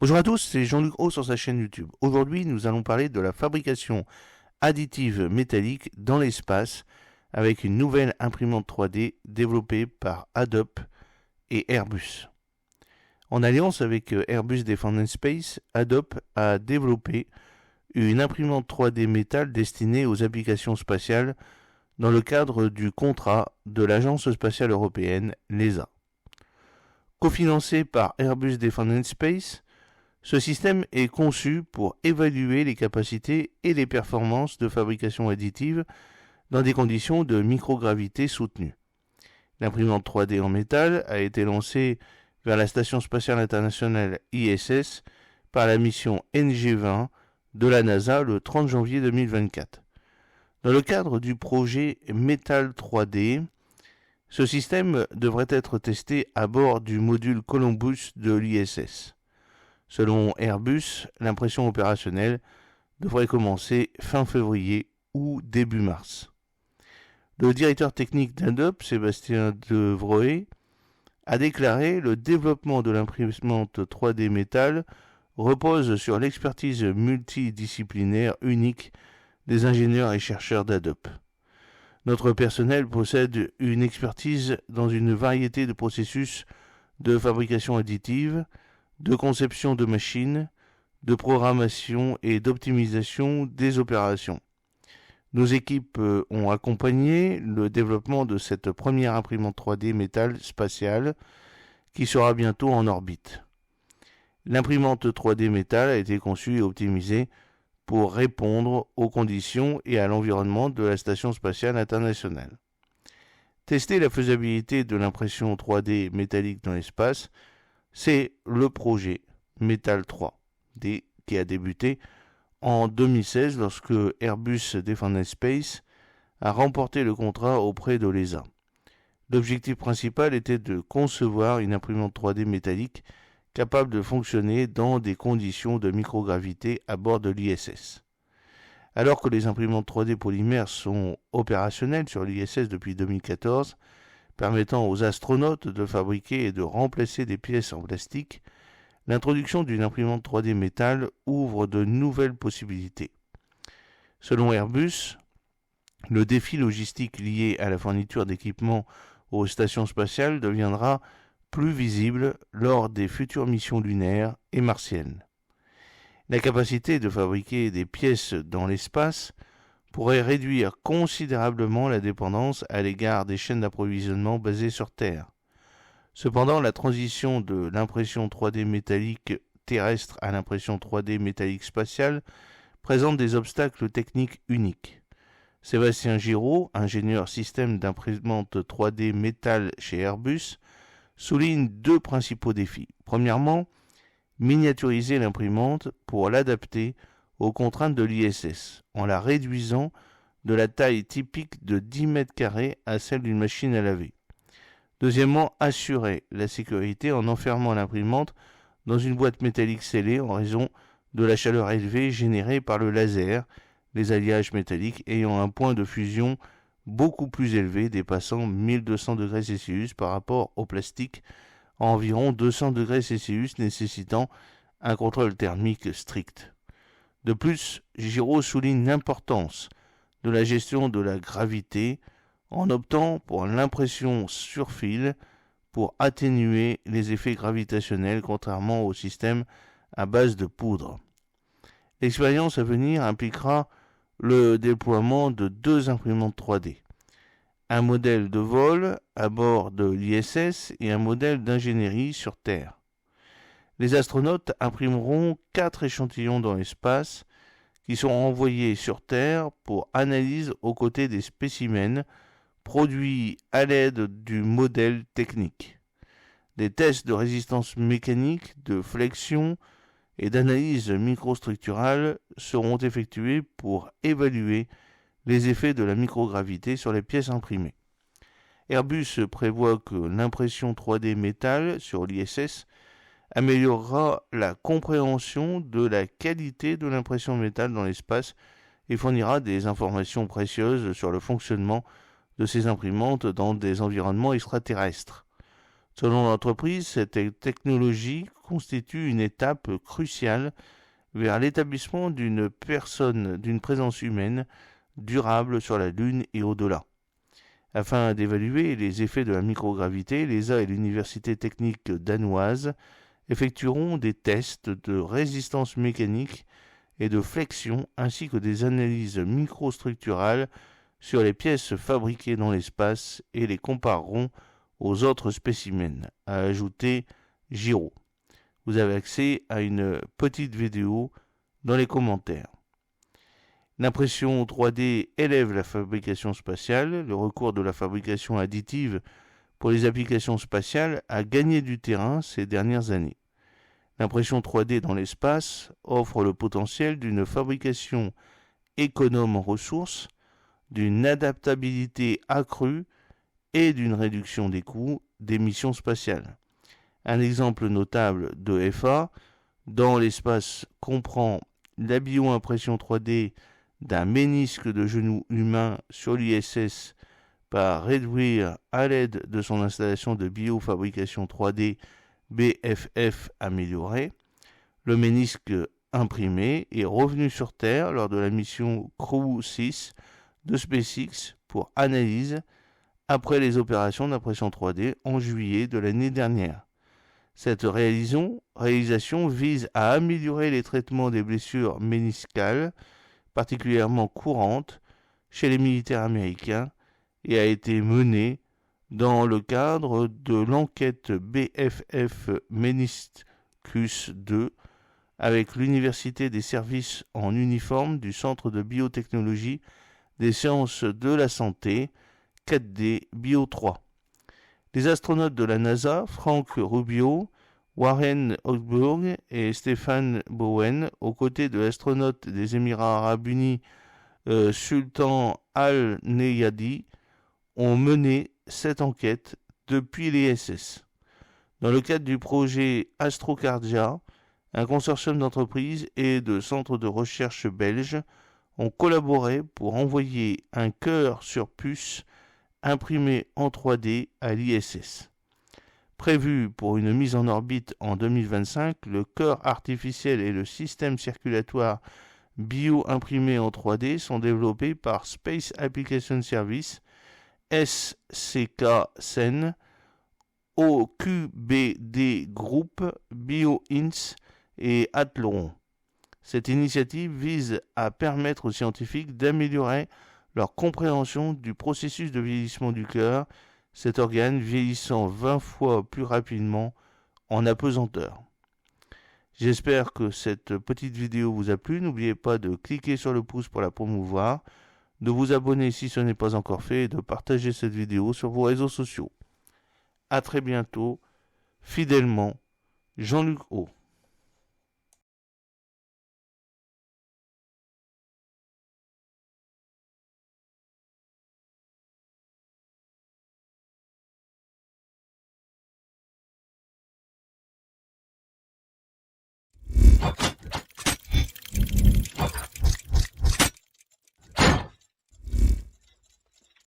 Bonjour à tous, c'est Jean-Luc Haut sur sa chaîne YouTube. Aujourd'hui, nous allons parler de la fabrication additive métallique dans l'espace avec une nouvelle imprimante 3D développée par Adobe et Airbus. En alliance avec Airbus Defence Space, Adobe a développé une imprimante 3D métal destinée aux applications spatiales dans le cadre du contrat de l'Agence spatiale européenne, l'ESA. Cofinancé par Airbus Defence Space, ce système est conçu pour évaluer les capacités et les performances de fabrication additive dans des conditions de microgravité soutenues. L'imprimante 3D en métal a été lancée vers la Station spatiale internationale ISS par la mission NG-20 de la NASA le 30 janvier 2024. Dans le cadre du projet Metal 3D, ce système devrait être testé à bord du module Columbus de l'ISS. Selon Airbus, l'impression opérationnelle devrait commencer fin février ou début mars. Le directeur technique d'Adobe, Sébastien Devroé, a déclaré: le développement de l'imprimante 3D métal repose sur l'expertise multidisciplinaire unique des ingénieurs et chercheurs d'Adobe. Notre personnel possède une expertise dans une variété de processus de fabrication additive, de conception de machines, de programmation et d'optimisation des opérations. Nos équipes ont accompagné le développement de cette première imprimante 3D métal spatiale qui sera bientôt en orbite. L'imprimante 3D métal a été conçue et optimisée pour répondre aux conditions et à l'environnement de la Station spatiale internationale. Tester la faisabilité de l'impression 3D métallique dans l'espace, c'est le projet Metal 3D qui a débuté en 2016 lorsque Airbus Defence Space a remporté le contrat auprès de l'ESA. L'objectif principal était de concevoir une imprimante 3D métallique capable de fonctionner dans des conditions de microgravité à bord de l'ISS. Alors que les imprimantes 3D polymères sont opérationnelles sur l'ISS depuis 2014, permettant aux astronautes de fabriquer et de remplacer des pièces en plastique, l'introduction d'une imprimante 3D métal ouvre de nouvelles possibilités. Selon Airbus, le défi logistique lié à la fourniture d'équipements aux stations spatiales deviendra plus visible lors des futures missions lunaires et martiennes. La capacité de fabriquer des pièces dans l'espace pourrait réduire considérablement la dépendance à l'égard des chaînes d'approvisionnement basées sur Terre. Cependant, la transition de l'impression 3D métallique terrestre à l'impression 3D métallique spatiale présente des obstacles techniques uniques. Sébastien Giraud, ingénieur système d'imprimante 3D métal chez Airbus, souligne deux principaux défis. Premièrement, miniaturiser l'imprimante pour l'adapter aux contraintes de l'ISS, en la réduisant de la taille typique de 10 mètres carrés à celle d'une machine à laver. Deuxièmement, assurer la sécurité en enfermant l'imprimante dans une boîte métallique scellée en raison de la chaleur élevée générée par le laser, les alliages métalliques ayant un point de fusion beaucoup plus élevé, dépassant 1200 degrés Celsius par rapport au plastique à environ 200 degrés Celsius, nécessitant un contrôle thermique strict. De plus, Giraud souligne l'importance de la gestion de la gravité en optant pour l'impression sur fil pour atténuer les effets gravitationnels contrairement au système à base de poudre. L'expérience à venir impliquera le déploiement de deux imprimantes 3D, un modèle de vol à bord de l'ISS et un modèle d'ingénierie sur Terre. Les astronautes imprimeront 4 échantillons dans l'espace qui seront envoyés sur Terre pour analyse aux côtés des spécimens produits à l'aide du modèle technique. Des tests de résistance mécanique, de flexion et d'analyse microstructurale seront effectués pour évaluer les effets de la microgravité sur les pièces imprimées. Airbus prévoit que l'impression 3D métal sur l'ISS améliorera la compréhension de la qualité de l'impression métal dans l'espace et fournira des informations précieuses sur le fonctionnement de ces imprimantes dans des environnements extraterrestres. Selon l'entreprise, cette technologie constitue une étape cruciale vers l'établissement d'une présence humaine durable sur la Lune et au-delà. Afin d'évaluer les effets de la microgravité, l'ESA et l'Université technique danoise effectueront des tests de résistance mécanique et de flexion ainsi que des analyses microstructurales sur les pièces fabriquées dans l'espace et les compareront aux autres spécimens, a ajouté Giraud. Vous avez accès à une petite vidéo dans les commentaires. L'impression 3D élève la fabrication spatiale. Le recours de la fabrication additive pour les applications spatiales a gagné du terrain ces dernières années. L'impression 3D dans l'espace offre le potentiel d'une fabrication économe en ressources, d'une adaptabilité accrue et d'une réduction des coûts des missions spatiales. Un exemple notable de FA dans l'espace comprend la bio-impression 3D d'un ménisque de genou humain sur l'ISS par Redweir à l'aide de son installation de biofabrication 3D BFF améliorée. Le ménisque imprimé est revenu sur Terre lors de la mission Crew 6 de SpaceX pour analyse après les opérations d'impression 3D en juillet de l'année dernière. Cette réalisation vise à améliorer les traitements des blessures méniscales particulièrement courantes chez les militaires américains et a été menée dans le cadre de l'enquête BFF Meniscus 2 avec l'Université des services en uniforme du Centre de biotechnologie des sciences de la santé 4D Bio 3. Les astronautes de la NASA, Frank Rubio, Warren Hochberg et Stephen Bowen, aux côtés de l'astronaute des Émirats arabes unis Sultan Al-Neyadi, ont mené cette enquête depuis l'ISS. Dans le cadre du projet Astrocardia, un consortium d'entreprises et de centres de recherche belges ont collaboré pour envoyer un cœur sur puce imprimé en 3D à l'ISS. Prévu pour une mise en orbite en 2025, le cœur artificiel et le système circulatoire bio-imprimé en 3D sont développés par Space Application Service, SCK-SEN, OQBD Group, BioInts et Athlon. Cette initiative vise à permettre aux scientifiques d'améliorer leur compréhension du processus de vieillissement du cœur, cet organe vieillissant 20 fois plus rapidement en apesanteur. J'espère que cette petite vidéo vous a plu. N'oubliez pas de cliquer sur le pouce pour la promouvoir, de vous abonner si ce n'est pas encore fait et de partager cette vidéo sur vos réseaux sociaux. À très bientôt, fidèlement, Jean-Luc O.